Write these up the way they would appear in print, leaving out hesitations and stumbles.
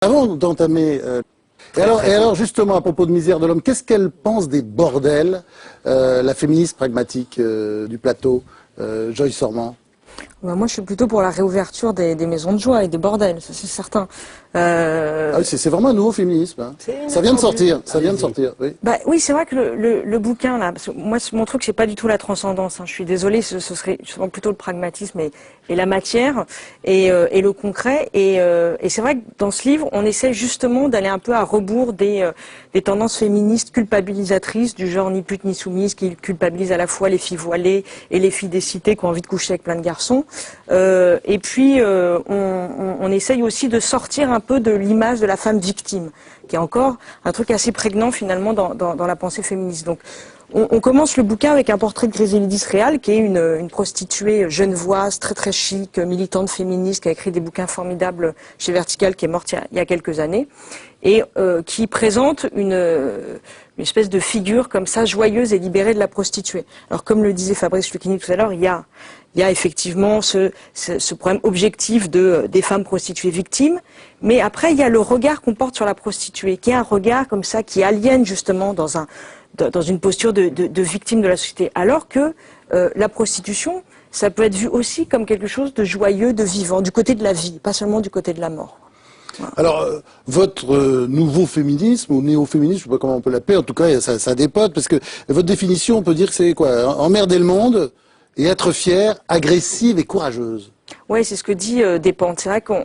Avant d'entamer... Et alors, justement, à propos de Misère de l'homme, qu'est-ce qu'elle pense des bordels, la féministe pragmatique du plateau, Joyce Sorman? Bah moi, je suis plutôt pour la réouverture des maisons de joie et des bordels, ça c'est certain. Ah oui, c'est vraiment un nouveau féminisme. Hein. Ça vient de sortir, ça vient de sortir. Oui, bah, oui, c'est vrai que le bouquin, là, parce que moi, mon truc, c'est pas du tout la transcendance. Hein. Je suis désolée, ce serait plutôt le pragmatisme et la matière et le concret. Et c'est vrai que dans ce livre, on essaie justement d'aller un peu à rebours des tendances féministes culpabilisatrices du genre ni pute ni soumise, qui culpabilisent à la fois les filles voilées et les filles des cités qui ont envie de coucher avec plein de garçons. Et puis, on essaye aussi de sortir un peu de l'image de la femme victime, qui est encore un truc assez prégnant finalement dans la pensée féministe. Donc, on commence le bouquin avec un portrait de Grésilydis Réal, qui est une prostituée genevoise, très très chic, militante féministe, qui a écrit des bouquins formidables chez Vertical, qui est morte il y a quelques années, et qui présente une espèce de figure comme ça, joyeuse et libérée de la prostituée. Alors, comme le disait Fabrice Lucchini tout à l'heure, il y a effectivement ce problème objectif des femmes prostituées victimes, mais après il y a le regard qu'on porte sur la prostituée, qui est un regard comme ça qui aliène justement dans une posture de victime de la société, alors que la prostitution, ça peut être vu aussi comme quelque chose de joyeux, de vivant, du côté de la vie, pas seulement du côté de la mort. Voilà. Alors, votre nouveau féminisme, ou néo-féminisme, je ne sais pas comment on peut l'appeler, en tout cas ça dépote, parce que votre définition, on peut dire que c'est quoi? Emmerder le monde et être fière, agressive et courageuse. Oui, c'est ce que dit Despentes. C'est vrai qu'on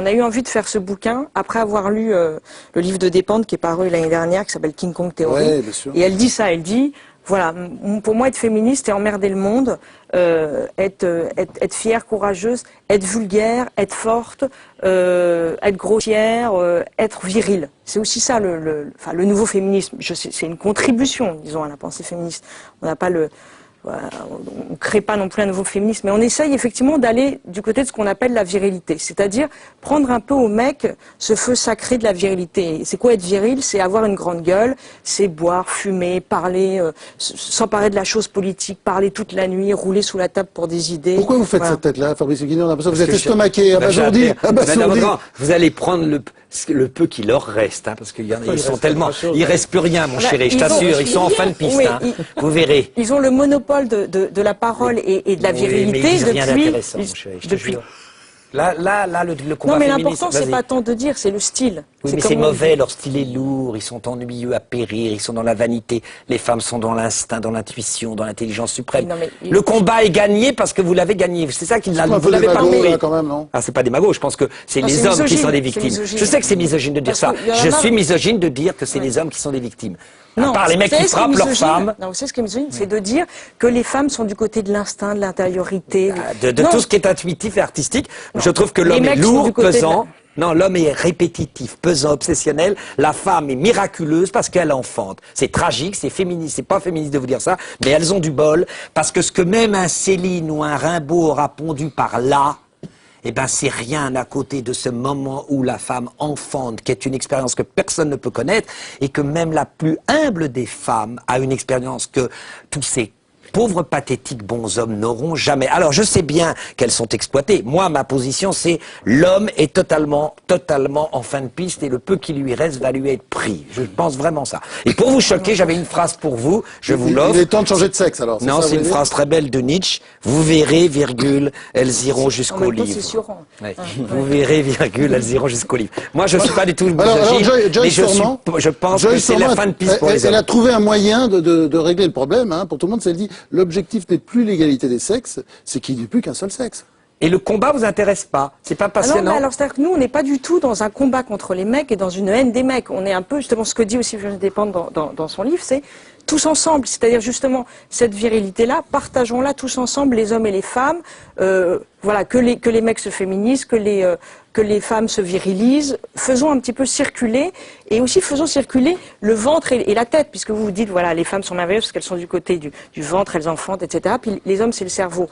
a eu envie de faire ce bouquin après avoir lu le livre de Despentes qui est paru l'année dernière, qui s'appelle King Kong Theory. Ouais, bien sûr. Et elle dit ça, elle dit, voilà, pour moi être féministe et emmerder le monde, être fière, courageuse, être vulgaire, être forte, être grossière, être virile. C'est aussi ça le nouveau féminisme. C'est une contribution, disons, à la pensée féministe. On n'a pas on ne crée pas non plus un nouveau féminisme, mais on essaye effectivement d'aller du côté de ce qu'on appelle la virilité, c'est-à-dire prendre un peu au mec ce feu sacré de la virilité. C'est quoi être viril? C'est avoir une grande gueule, c'est boire, fumer, parler, s'emparer de la chose politique, parler toute la nuit, rouler sous la table pour des idées. Pourquoi vous faites cette tête-là, Fabrice Lucchini? On a l'impression que vous êtes estomaqué, abasourdi. Vous allez prendre le peu qui leur reste, hein, parce qu'ils sont tellement... Il reste plus rien, mon chéri, je t'assure, ils sont en fin de piste, oui, hein, vous verrez. Ils ont le monopole de la parole et de la virilité depuis... Là, le combat féministe... Non, mais l'important, c'est pas tant de dire, c'est le style. Oui, mais c'est mauvais, leur style est lourd, ils sont ennuyeux à périr, ils sont dans la vanité. Les femmes sont dans l'instinct, dans l'intuition, dans l'intelligence suprême. Non, le combat est gagné parce que vous l'avez gagné. C'est ça qu'il vous l'avez pas compris. Ah, c'est pas démago, je pense que c'est les hommes qui sont des victimes. Je sais que c'est misogyne de dire ça. Je suis misogyne de dire que c'est les hommes qui sont des victimes. Non, à part les mecs qui frappent leurs femmes. Non, vous savez ce qui est misogyne, c'est de dire que les femmes sont du côté de l'instinct, de l'intériorité. De tout ce qui est intuitif et artistique. Je trouve que l'homme est lourd, pesant. Non, l'homme est répétitif, pesant, obsessionnel. La femme est miraculeuse parce qu'elle enfante. C'est tragique, c'est féministe, c'est pas féministe de vous dire ça, mais elles ont du bol parce que ce que même un Céline ou un Rimbaud aura pondu par là, eh ben, c'est rien à côté de ce moment où la femme enfante, qui est une expérience que personne ne peut connaître, et que même la plus humble des femmes a une expérience que tous ces pauvres pathétiques bons hommes n'auront jamais. Alors, je sais bien qu'elles sont exploitées. Moi, ma position, c'est l'homme est totalement en fin de piste et le peu qui lui reste va lui être pris. Je pense vraiment ça. Et pour vous choquer, j'avais une phrase pour vous. Je vous l'offre. Il est temps de changer de sexe, alors. Non, c'est une phrase très belle de Nietzsche. Vous verrez, virgule, elles iront jusqu'au livre. Ouais. Vous verrez, virgule, elles iront jusqu'au livre. Moi, je suis pas du tout misogyne, mais je pense que c'est la fin de piste pour les hommes. Elle a trouvé un moyen de régler le problème, hein, pour tout le monde. Elle dit, l'objectif n'est plus l'égalité des sexes, c'est qu'il n'y ait plus qu'un seul sexe. Et le combat vous intéresse pas? C'est pas passionnant? Alors c'est-à-dire que nous, on n'est pas du tout dans un combat contre les mecs et dans une haine des mecs. On est un peu, justement, ce que dit aussi Virginie Despentes dans son livre, c'est tous ensemble. C'est-à-dire, justement, cette virilité-là, partageons-la tous ensemble, les hommes et les femmes. Voilà, que les mecs se féminisent, que les femmes se virilisent. Faisons un petit peu circuler, et aussi faisons circuler le ventre et la tête, puisque vous vous dites, voilà, les femmes sont merveilleuses parce qu'elles sont du côté du ventre, elles enfantent, etc. Puis les hommes, c'est le cerveau.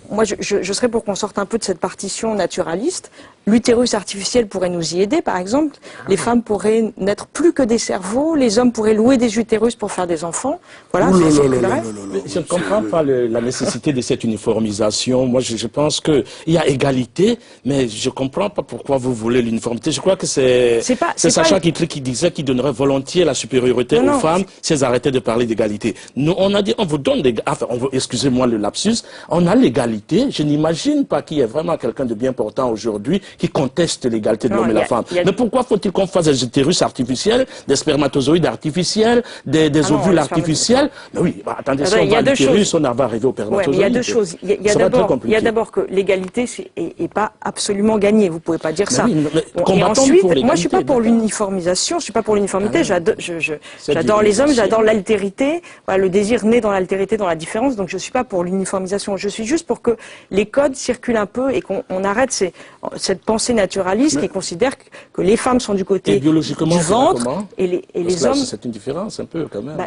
Moi, je serais pour qu'on sorte un peu de cette partition naturaliste. L'utérus artificiel pourrait nous y aider, par exemple. Les femmes pourraient n'être plus que des cerveaux, les hommes pourraient louer des utérus pour faire des enfants. Voilà, je ne comprends pas la nécessité de cette uniformisation. Moi, je pense qu'il y a égalité, mais je comprends comprends pas pourquoi vous voulez l'uniformité. Je crois que c'est Sacha qui disait qu'il donnerait volontiers la supériorité aux femmes si elles arrêtaient de parler d'égalité. Nous, on a dit, on vous donne excusez-moi le lapsus, on a l'égalité. Je n'imagine pas qu'il y ait vraiment quelqu'un de bien portant aujourd'hui qui conteste l'égalité de l'homme et la femme. Mais pourquoi faut-il qu'on fasse des utérus artificiels, des spermatozoïdes artificiels, des ovules artificiels? Mais oui, attendez, si on va à l'utérus, on va arriver au spermatozoïde. Il y a deux choses. Il y a d'abord que l'égalité est pas absolument gagnée. Vous pouvez pas dire ça. Et ensuite, moi je suis pas pour l'uniformisation, je suis pas pour l'uniformité. J'adore les hommes, j'adore l'altérité, le désir naît dans l'altérité, dans la différence. Donc je suis pas pour l'uniformisation. Je suis juste pour que les codes circulent un peu et qu'on arrête cette pensée naturaliste qui considère que les femmes sont du côté du ventre et les hommes. C'est une différence un peu quand même.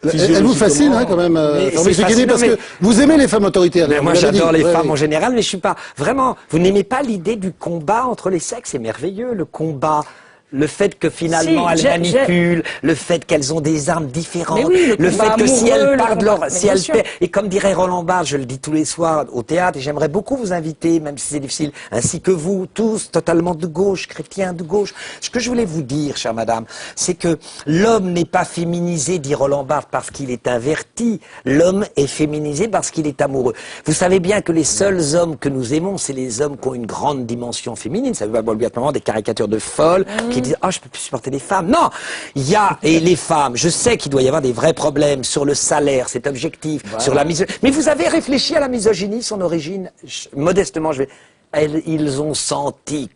Elle vous fascine quand même, parce que vous aimez les femmes autoritaires. Mais moi j'adore les femmes en général, mais je suis pas vraiment. Vous n'aimez pas l'idée du combat entre les sexes? C'est merveilleux le combat. Le fait que finalement elles manipulent, le fait qu'elles ont des armes différentes, le fait que si elles parlent et comme dirait Roland Barthes, je le dis tous les soirs au théâtre, et j'aimerais beaucoup vous inviter, même si c'est difficile, ainsi que vous, tous, totalement de gauche, chrétiens de gauche. Ce que je voulais vous dire, chère madame, c'est que l'homme n'est pas féminisé, dit Roland Barthes, parce qu'il est inverti. L'homme est féminisé parce qu'il est amoureux. Vous savez bien que les seuls hommes que nous aimons, c'est les hommes qui ont une grande dimension féminine. Ça veut pas obligatoirement des caricatures de folles, qui disent je peux plus supporter les femmes. Non, et les femmes, je sais qu'il doit y avoir des vrais problèmes sur le salaire, c'est objectif, sur la misogynie. Mais vous avez réfléchi à la misogynie, son origine? Modestement, ils ont senti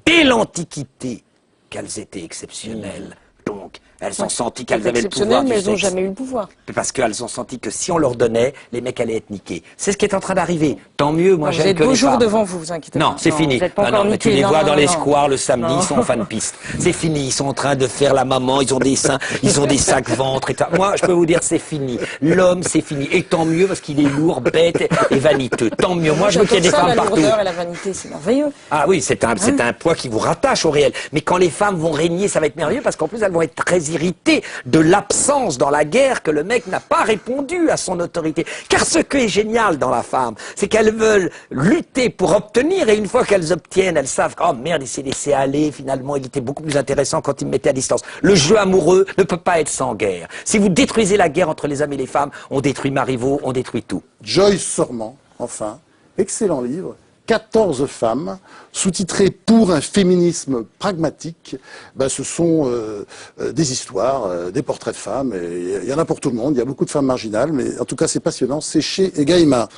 dès l'Antiquité qu'elles étaient exceptionnelles. Donc, elles ont senti qu'elles avaient le pouvoir. Mais elles n'ont jamais eu le pouvoir. Parce qu'elles ont senti que si on leur donnait, les mecs allaient être niqués. C'est ce qui est en train d'arriver. Tant mieux, moi j'aime que les femmes. Vous êtes beaux jours devant vous, vous inquiétez pas. Non, c'est fini. Mais tu les vois dans les squares le samedi, ils sont en fin de piste. C'est fini, ils sont en train de faire la maman, ils ont des seins, ils ont des sacs ventres et tout. Moi, je peux vous dire, c'est fini. L'homme, c'est fini. Et tant mieux parce qu'il est lourd, bête et vaniteux. Tant mieux. Moi, je veux qu'il y ait des femmes partout. La lourdeur et la vanité, c'est merveilleux. Ah oui, c'est un poids qui vous rattache au réel. Mais quand les femmes vont régner, ça va être merveilleux parce qu'en plus, elles vont être très irritées de l'absence dans la guerre que le mec n'a pas répondu à son autorité. Car ce qui est génial dans la femme, c'est qu'elles veulent lutter pour obtenir et une fois qu'elles obtiennent, elles savent oh merde, il s'est laissé aller, finalement il était beaucoup plus intéressant quand il me mettait à distance. Le jeu amoureux ne peut pas être sans guerre. Si vous détruisez la guerre entre les hommes et les femmes, on détruit Marivaux, on détruit tout. Joyce Sorman, enfin, excellent livre. 14 femmes, sous-titrées pour un féminisme pragmatique. Ce sont des histoires, des portraits de femmes. Il y en a pour tout le monde. Il y a beaucoup de femmes marginales, mais en tout cas, c'est passionnant. C'est chez Gallimard.